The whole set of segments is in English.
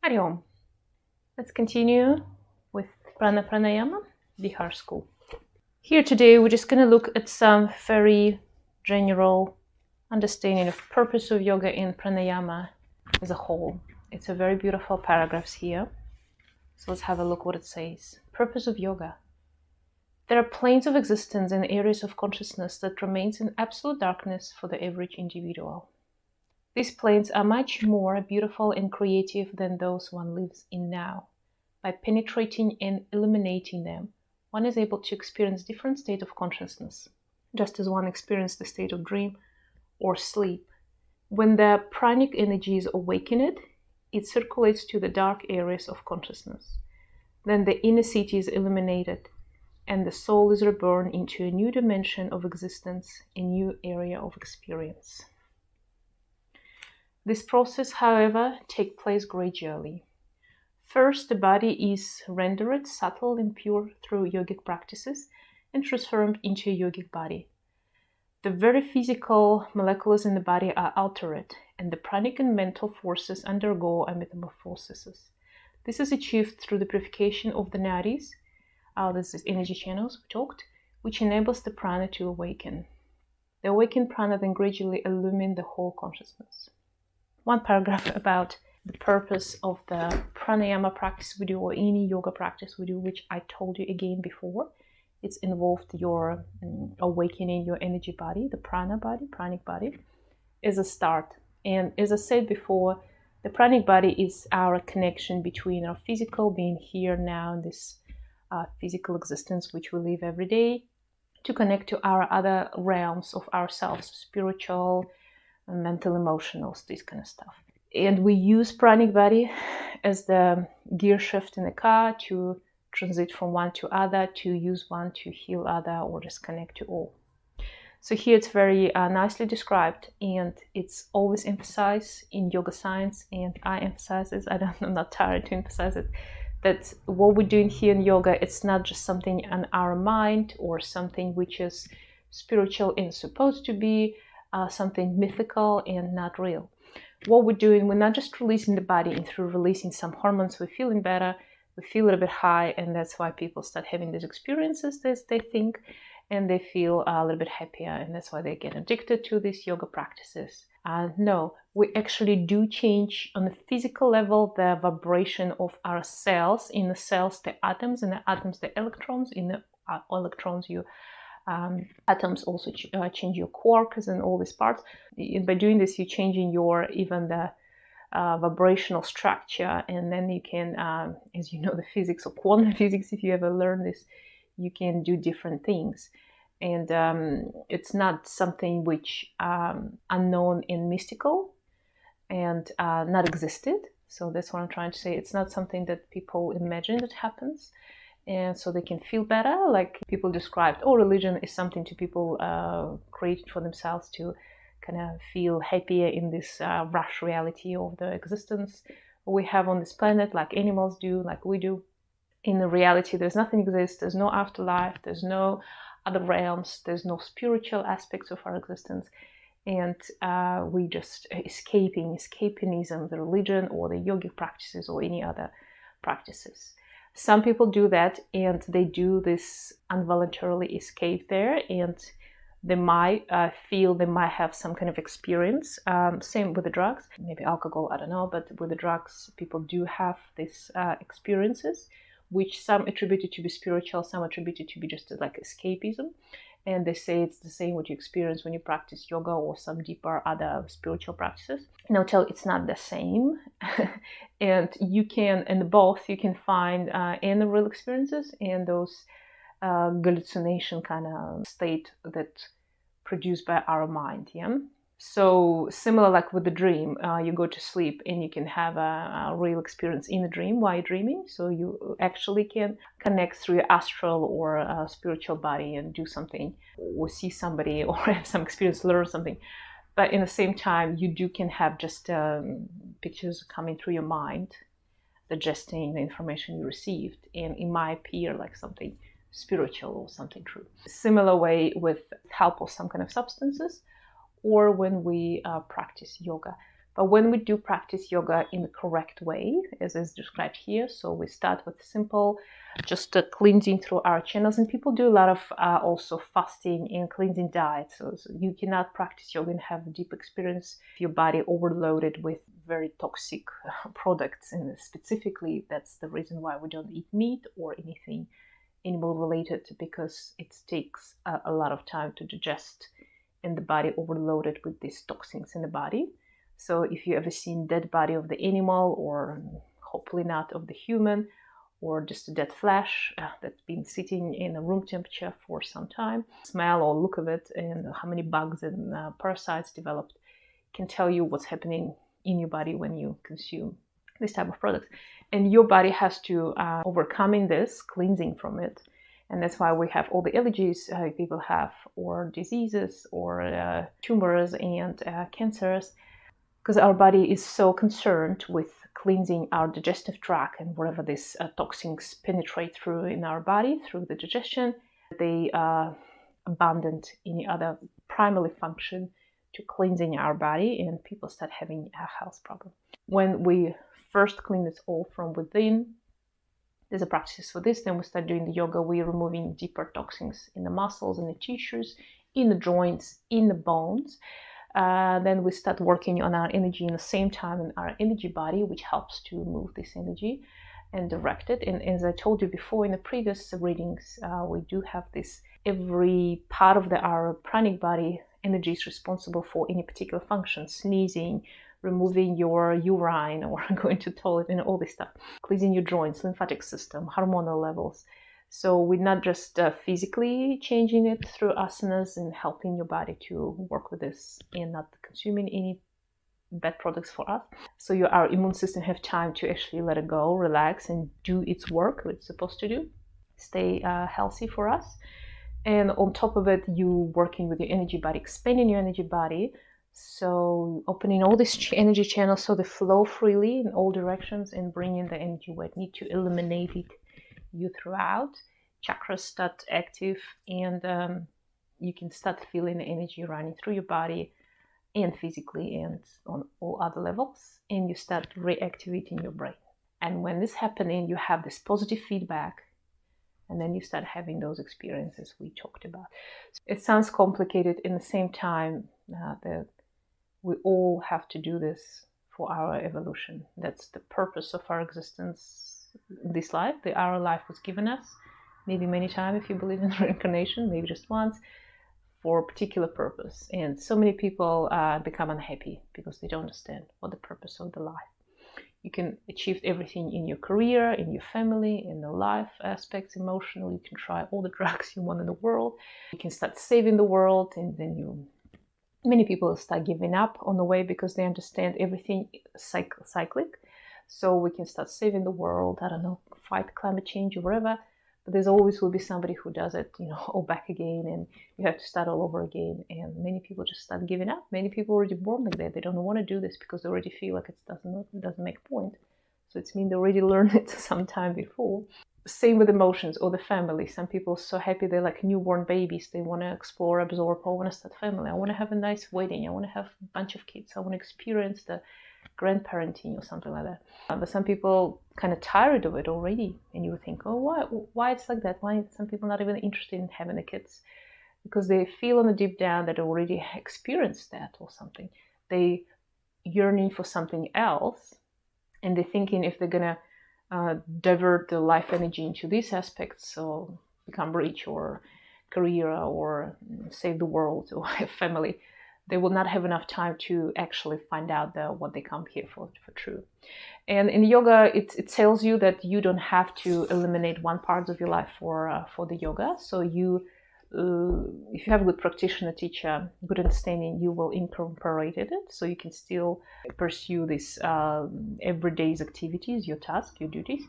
Hari Om. Let's continue with Pranayama, Bihar school. Here today we're just going to look at some very general understanding of purpose of yoga in pranayama as a whole. It's a very beautiful paragraphs here. So let's have a look what it says. Purpose of yoga. There are planes of existence and areas of consciousness that remains in absolute darkness for the average individual. These planes are much more beautiful and creative than those one lives in now. By penetrating and illuminating them, one is able to experience different state of consciousness, just as one experienced the state of dream or sleep. When the pranic energy is awakened, it circulates to the dark areas of consciousness. Then the inner city is illuminated, and the soul is reborn into a new dimension of existence, a new area of experience. This process, however, takes place gradually. First, the body is rendered subtle and pure through yogic practices and transformed into a yogic body. The very physical molecules in the body are altered, and the pranic and mental forces undergo a metamorphosis. This is achieved through the purification of the nadis, this is energy channels we talked, which enables the prana to awaken. The awakened prana then gradually illumines the whole consciousness. One paragraph about the purpose of the pranayama practice we do, or any yoga practice we do, which I told you again before. It's involved your awakening your energy body, the prana body, pranic body, is a start. And as I said before, the pranic body is our connection between our physical being here now in this physical existence which we live every day, to connect to our other realms of ourselves, spiritual, mental, emotional, this kind of stuff. And we use pranic body as the gear shift in the car to transit from one to other, to use one to heal other, or just connect to all. So here it's very nicely described, and it's always emphasized in yoga science, and I emphasize this, I'm not tired to emphasize it, that what we're doing here in yoga, it's not just something in our mind or something which is spiritual and supposed to be something mythical and not real. What we're doing, we're not just releasing the body, and through releasing some hormones, we're feeling better, we feel a little bit high, and that's why people start having these experiences that they think, and they feel a little bit happier, and that's why they get addicted to these yoga practices. No, we actually do change on the physical level the vibration of our cells. In the cells, the atoms, in the atoms, the electrons, in the electrons, you atoms also change your quarks and all these parts. And by doing this, you're changing your even the vibrational structure, and then you can, as you know, the physics of quantum physics, if you ever learn this, you can do different things. And it's not something which unknown and mystical and not existed. So that's what I'm trying to say. It's not something that people imagine that happens, and so they can feel better. Like people described, religion is something to people create for themselves to kind of feel happier in this rush reality of the existence we have on this planet, like animals do, like we do. In the reality, there's nothing exists, there's no afterlife, there's no other realms, there's no spiritual aspects of our existence, and we just escapism, the religion or the yogic practices or any other practices. Some people do that, and they do this involuntarily escape there, and they might feel they might have some kind of experience. Same with the drugs, maybe alcohol, I don't know, but with the drugs, people do have these experiences, which some attributed to be spiritual, some attributed to be just like escapism. And they say it's the same what you experience when you practice yoga or some deeper other spiritual practices. No, it's not the same. And you can, in both, you can find in the real experiences and those hallucination kind of state that produced by our mind. Yeah. So similar like with the dream, you go to sleep and you can have a real experience in the dream while you're dreaming. So you actually can connect through your astral or a spiritual body and do something, or see somebody, or have some experience, learn something. But in the same time, you can have just pictures coming through your mind, digesting the information you received, and it might appear like something spiritual or something true. Similar way with help of some kind of substances, or when we practice yoga. But when we do practice yoga in the correct way, as is described here, so we start with simple, just cleansing through our channels. And people do a lot of also fasting and cleansing diets. So you cannot practice yoga and have a deep experience if your body overloaded with very toxic products. And specifically, that's the reason why we don't eat meat or anything animal related, because it takes a lot of time to digest, and the body overloaded with these toxins in the body. So if you ever seen dead body of the animal, or hopefully not of the human, or just a dead flesh that's been sitting in a room temperature for some time, smell or look of it and how many bugs and parasites developed can tell you what's happening in your body when you consume this type of products. And your body has to overcoming this, cleansing from it. And that's why we have all the allergies people have, or diseases, or tumors and cancers, because our body is so concerned with cleansing our digestive tract and wherever these toxins penetrate through in our body, through the digestion, they abandon any other primary function to cleansing our body, and people start having a health problem. When we first clean it all from within, there's a practice for this. Then we start doing the yoga. We're removing deeper toxins in the muscles, in the tissues, in the joints, in the bones. Then we start working on our energy in the same time in our energy body, which helps to move this energy and direct it. And as I told you before in the previous readings, we do have this, every part of our pranic body energy is responsible for any particular function: sneezing, removing your urine or going to the toilet, and all this stuff, cleansing your joints, lymphatic system, hormonal levels. So we're not just physically changing it through asanas and helping your body to work with this and not consuming any bad products for us. So our immune system have time to actually let it go, relax, and do its work, what it's supposed to do, stay healthy for us. And on top of it, you working with your energy body, expanding your energy body. So opening all these energy channels so they flow freely in all directions and bringing the energy where it need to, eliminate it you throughout. Chakras start active, and you can start feeling the energy running through your body and physically and on all other levels, and you start reactivating your brain. And when this happening, you have this positive feedback, and then you start having those experiences we talked about. So it sounds complicated. In the same time, that we all have to do this for our evolution. That's the purpose of our existence in this life. Our life was given us, maybe many times if you believe in reincarnation, maybe just once, for a particular purpose. And so many people become unhappy because they don't understand what the purpose of the life. You can achieve everything in your career, in your family, in the life aspects, emotional. You can try all the drugs you want in the world. You can start saving the world, and then many people start giving up on the way because they understand everything cyclic. So we can start saving the world, I don't know, fight climate change or whatever. But there's always will be somebody who does it, all back again, and you have to start all over again. And many people just start giving up. Many people already born like that. They don't want to do this because they already feel like it doesn't make point. So it's mean they already learned it sometime before. Same with emotions or the family. Some people are so happy they're like newborn babies. They want to explore, absorb. I want to start family. I want to have a nice wedding. I want to have a bunch of kids. I want to experience the grandparenting or something like that. But some people kind of tired of it already, and you would think, oh, why it's like that? Why some people not even interested in having the kids? Because they feel on the deep down that they already experienced that or something. They yearning for something else, and they're thinking if they're gonna divert the life energy into these aspects, so become rich or career or save the world or have family, they will not have enough time to actually find out what they come here for true. And in yoga, it tells you that you don't have to eliminate one part of your life for the yoga. So you, if you have a good practitioner, teacher, good understanding, you will incorporate it. So you can still pursue these everyday's activities, your task, your duties,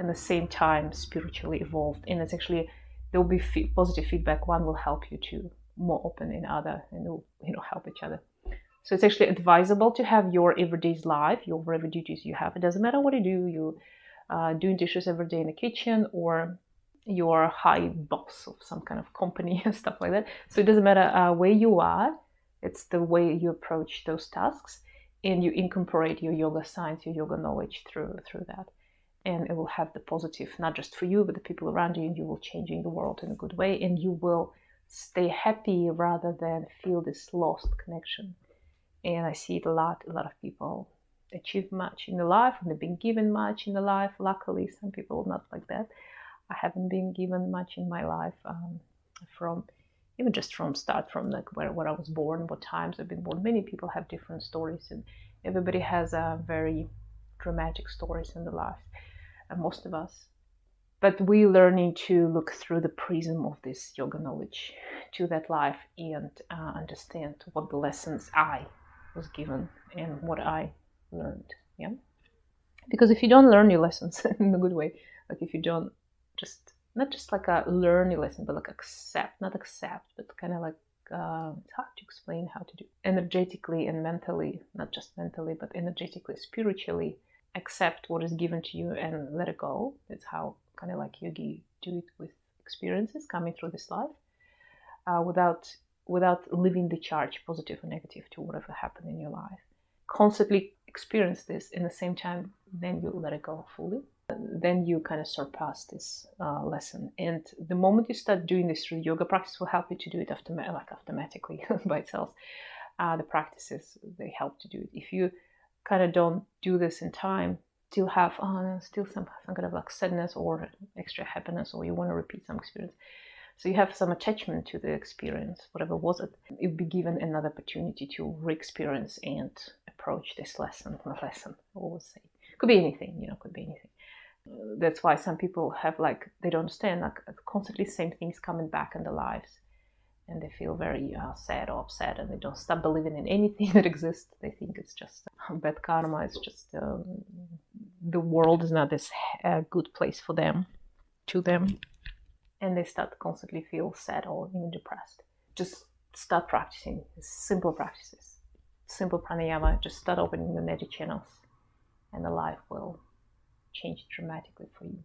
and at the same time spiritually evolved. And it's actually, there will be positive feedback. One will help you to more open in other, and help each other. So it's actually advisable to have your everyday's life, your whatever duties you have. It doesn't matter what you do. You doing dishes every day in the kitchen, or you're high boss of some kind of company and stuff like that. So it doesn't matter where you are. It's the way you approach those tasks. and you incorporate your yoga science, your yoga knowledge through that, and it will have the positive, not just for you but the people around you, and you will change the world in a good way, and you will stay happy rather than feel this lost connection. And I see it a lot of people achieve much in the life and they've been given much in the life. Luckily, some people not like that. I haven't been given much in my life, from even just from start from like where I was born, what times I've been born. Many people have different stories, and everybody has very dramatic stories in their life, and most of us. But we learning to look through the prism of this yoga knowledge to that life and understand what the lessons I was given and what I learned. Yeah, because if you don't learn your lessons in a good way, like if you don't just not just like a learn your lesson, but like not accept, but kind of like it's hard to explain how to do energetically and mentally, not just mentally, but energetically, spiritually, accept what is given to you and let it go. That's how kind of like yogi do it with experiences coming through this life, without leaving the charge, positive or negative, to whatever happened in your life. Constantly experience this in the same time, then you let it go fully. Then you kind of surpass this lesson. And the moment you start doing this through yoga practice, will help you to do it automatically by itself. The practices, they help to do it. If you kind of don't do this in time, still have still some kind of like sadness or extra happiness, or you want to repeat some experience. So you have some attachment to the experience, whatever was it. You'll be given another opportunity to re-experience and approach this lesson. I always say. Could be anything, could be anything. That's why some people have they don't understand, constantly same things coming back in their lives. And they feel very sad or upset, and they don't stop believing in anything that exists. They think it's just bad karma. It's just the world is not this good place for them, to them. And they start constantly feel sad or even depressed. Just start practicing simple practices, simple pranayama. Just start opening the neti channels, and the life will change dramatically for you.